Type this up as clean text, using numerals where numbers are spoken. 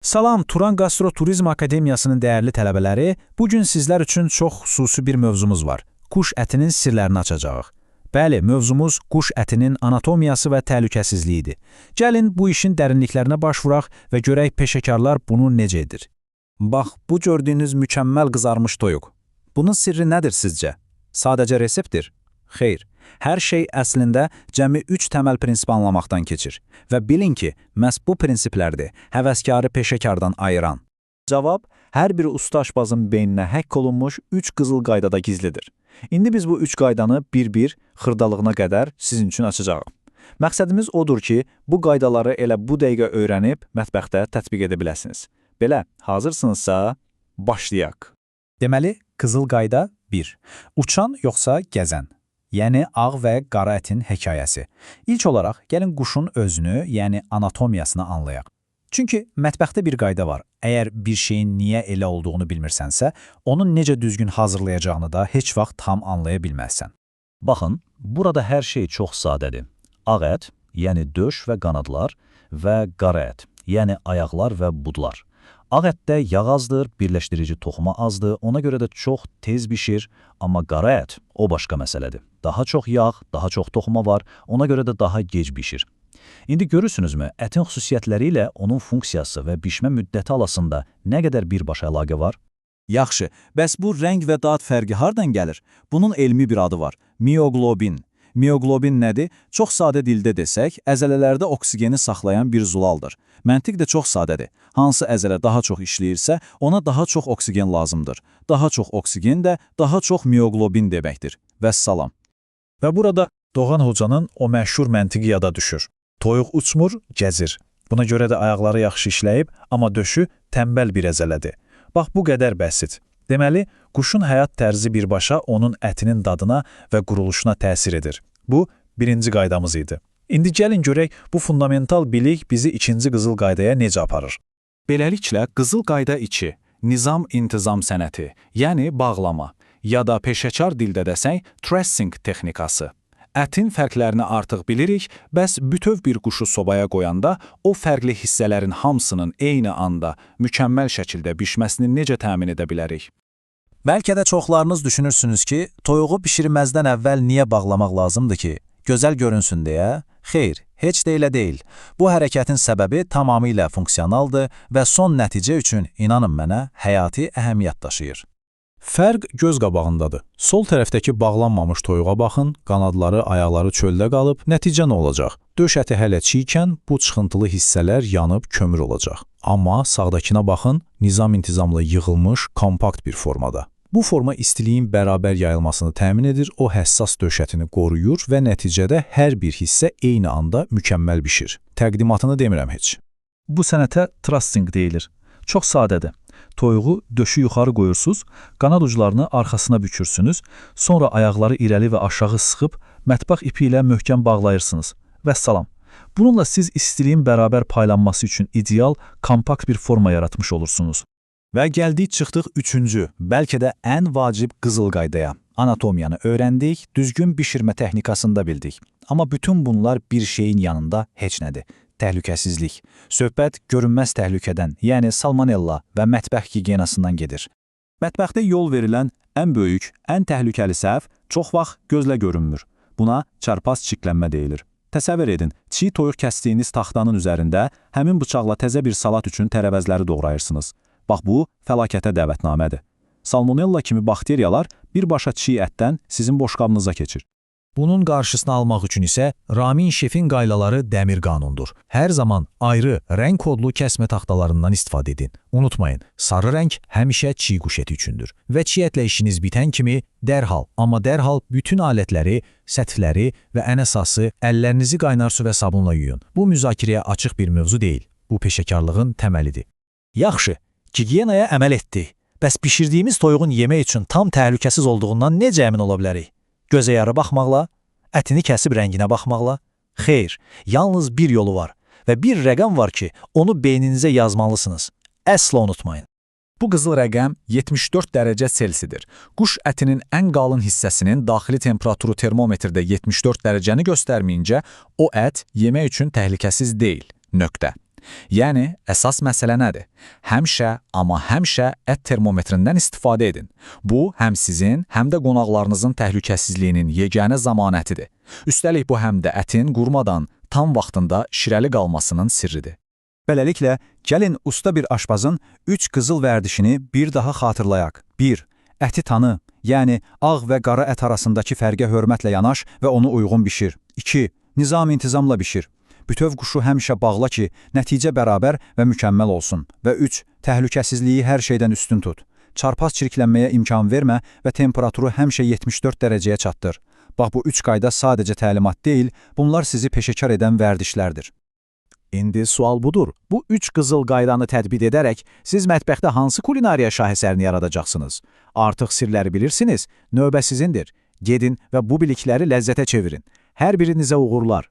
Salam, Turan Qastro Turizm Akademiyasının dəyərli tələbələri, bugün sizlər üçün çox xüsusi bir mövzumuz var. Quş ətinin sirlərini açacağıq. Bəli, mövzumuz quş ətinin anatomiyası və təhlükəsizliyidir. Gəlin bu işin dərinliklərinə baş vuraq və görək peşəkarlar bunu necə edir. Bax, bu gördüyünüz mükəmməl qızarmış toyuq. Bunun sirri nədir sizcə? Sadəcə reseptdir? Xeyr. Hər şey əslində cəmi 3 təməl prinsip anlamaqdan keçir. Və bilin ki, məhz bu prinsiplərdir həvəskarı peşəkardan ayıran. Cavab, hər bir usta aşpazın beyninə həkk olunmuş 3 qızıl qaydada gizlidir. İndi biz bu 3 qaydanı bir-bir xırdalığına qədər sizin üçün açacağıq. Məqsədimiz odur ki, bu qaydaları elə bu dəqiqə öyrənib mətbəxdə tətbiq edə biləsiniz. Belə, hazırsınızsa, başlayaq. Deməli, qızıl qayda 1. Uçan yoxsa gəzən? Yəni ağ və qara ətin hekayəsi. İlk olaraq, gəlin quşun özünü, yəni anatomiyasını anlayaq. Çünki mətbəxdə bir qayda var. Əgər bir şeyin niyə elə olduğunu bilmirsənsə, onun necə düzgün hazırlayacağını da heç vaxt tam anlaya bilməzsən. Baxın, burada hər şey çox sadədir. Ağ ət, yəni döş və qanadlar və qara ət, yəni ayaqlar və budlar. Ağ ətdə yağ azdır, birləşdirici toxuma azdır, ona görə də çox tez bişir, amma qara ət o başqa məsələdir. Daha çox yağ, daha çox toxuma var, ona görə də daha gec bişir. İndi görürsünüzmü, ətin xüsusiyyətləri ilə onun funksiyası və bişmə müddəti arasında nə qədər birbaşa əlaqə var? Yaxşı, bəs bu rəng və dad fərqi hardan gəlir? Bunun elmi bir adı var, mioglobin. Mioglobin nədir? Çox sadə dildə desək, əzələlərdə oksigeni saxlayan bir zulaldır. Məntiq də çox sadədir. Hansı əzələ daha çox işləyirsə, ona daha çox oksigen lazımdır. Daha çox oksigen də daha çox mioglobin deməkdir. Vəssalam. Və burada Doğan Hocanın o məşhur məntiqi yada düşür. Toyuq uçmur, gəzir. Buna görə də ayaqları yaxşı işləyib, amma döşü tənbəl bir əzələdir. Bax, bu qədər bəsit. Deməli, quşun həyat tərzi birbaşa onun ətinin dadına və quruluşuna təsir edir. Bu, birinci qaydamız idi. İndi gəlin görək, bu fundamental bilik bizi ikinci qızıl qaydaya necə aparır. Beləliklə, qızıl qayda 2, nizam-intizam sənəti, yəni bağlama, ya da peşəkar dildə desək, trussing texnikası. Ətin fərqlərini artıq bilirik, bəs bütöv bir quşu sobaya qoyanda o fərqli hissələrin hamısının eyni anda mükəmməl şəkildə bişməsini necə təmin edə bilərik? Bəlkə də çoxlarınız düşünürsünüz ki, toyuğu bişirməzdən əvvəl niyə bağlamaq lazımdır ki? Gözəl görünsün deyə? Xeyr, heç də elə deyil. Bu hərəkətin səbəbi tamamilə funksionaldır və son nəticə üçün, inanın mənə, həyati əhəmiyyət daşıyır. Fərq göz qabağındadır. Sol tərəfdəki bağlanmamış toyuğa baxın, qanadları, ayaqları çöldə qalıb, nəticə nə olacaq? Döş əti hələ çiykən bu çıxıntılı hissələr yanıb kömür olacaq. Amma sağdakına baxın, nizam-intizamla yığılmış, kompakt bir formada. Bu forma istiliyin bərabər yayılmasını təmin edir, o həssas döş ətini qoruyur və nəticədə hər bir hissə eyni anda mükəmməl bişir. Təqdimatını demirəm heç. Bu sənətə trussing deyilir. Çox sadədir. Toyuğu döşü yuxarı qoyursunuz, qanad uclarını arxasına bükürsünüz, sonra ayaqları irəli və aşağı sıxıb mətbəx ipi ilə möhkəm bağlayırsınız. Vəssalam. Bununla siz istiliyin bərabər paylanması üçün ideal, kompakt bir forma yaratmış olursunuz. Və gəldik çıxdıq üçüncü, bəlkə də ən vacib qızıl qaydaya. Anatomiyanı öyrəndik, düzgün bişirmə texnikasını da bildik. Amma bütün bunlar bir şeyin yanında heç nədir. Təhlükəsizlik. Söhbət görünməz təhlükədən, yəni salmonella və mətbəx gigiyenasından gedir. Mətbəxdə yol verilən ən böyük, ən təhlükəli səhv çox vaxt gözlə görünmür. Buna çarpaz çiklənmə deyilir. Təsəvvür edin, çiğ toyuq kəsdiyiniz taxtanın üzərində həmin bıçaqla təzə bir salat üçün tərəvəzləri doğrayırsınız. Bax, bu fəlakətə dəvətnamədir. Salmonella kimi bakteriyalar birbaşa çiğ ətdən sizin boşqabınıza keçir. Bunun qarşısını almaq üçün isə Ramin şefin qaydaları dəmir qanundur. Hər zaman ayrı, rəng kodlu kəsmə taxtalarından istifadə edin. Unutmayın, sarı rəng həmişə çiğ quş əti üçündür. Və çiğ ətlə işiniz bitən kimi dərhal, amma dərhal bütün alətləri, səthləri və ən əsası əllərinizi qaynar su və sabunla yuyun. Bu müzakirəyə açıq bir mövzu deyil. Bu peşəkarlığın təməlidir. Yaxşı, gigiyenaya əməl etdik. Bəs bişirdiyimiz toyuğun yemək üçün tam təhlükəsiz olduğundan necə əmin ola bilərik? Gözə yarı baxmaqla, ətini kəsib rənginə baxmaqla? Xeyr, yalnız bir yolu var və bir rəqəm var ki, onu beyninizə yazmalısınız. Əsla unutmayın. Bu qızıl rəqəm 74 dərəcə Selsidir. Quş ətinin ən qalın hissəsinin daxili temperaturu termometrdə 74 dərəcəni göstərməyincə, o ət yemək üçün təhlükəsiz deyil. Nöqtə. Yəni, əsas məsələ nədir? Həmişə, amma həmişə ət termometrindən istifadə edin. Bu, həm sizin, həm də qonaqlarınızın təhlükəsizliyinin yeganə zəmanətidir. Üstəlik, bu həm də ətin qurmadan tam vaxtında şirəli qalmasının sirridir. Beləliklə, gəlin usta bir aşpazın 3 qızıl vərdişini bir daha xatırlayaq. 1. Əti tanı, yəni ağ və qara ət arasındakı fərqə hörmətlə yanaş və onu uyğun bişir. 2. Nizam-intizamla bişir. Bütöv quşu həmişə bağla ki, nəticə bərabər və mükəmməl olsun. Və 3. Təhlükəsizliyi hər şeydən üstün tut. Çarpaz çirklənməyə imkan vermə və temperaturu həmişə 74 dərəcəyə çatdır. Bax, bu 3 qayda sadəcə təlimat deyil, bunlar sizi peşəkar edən vərdişlərdir. İndi sual budur. Bu 3 qızıl qaydanı tətbiq edərək siz mətbəxdə hansı kulinariya şahesərini yaradacaqsınız? Artıq sirləri bilirsiniz, növbə sizindir. Gedin və bu bilikləri ləzzətə çevirin. Hər birinizə uğurlar.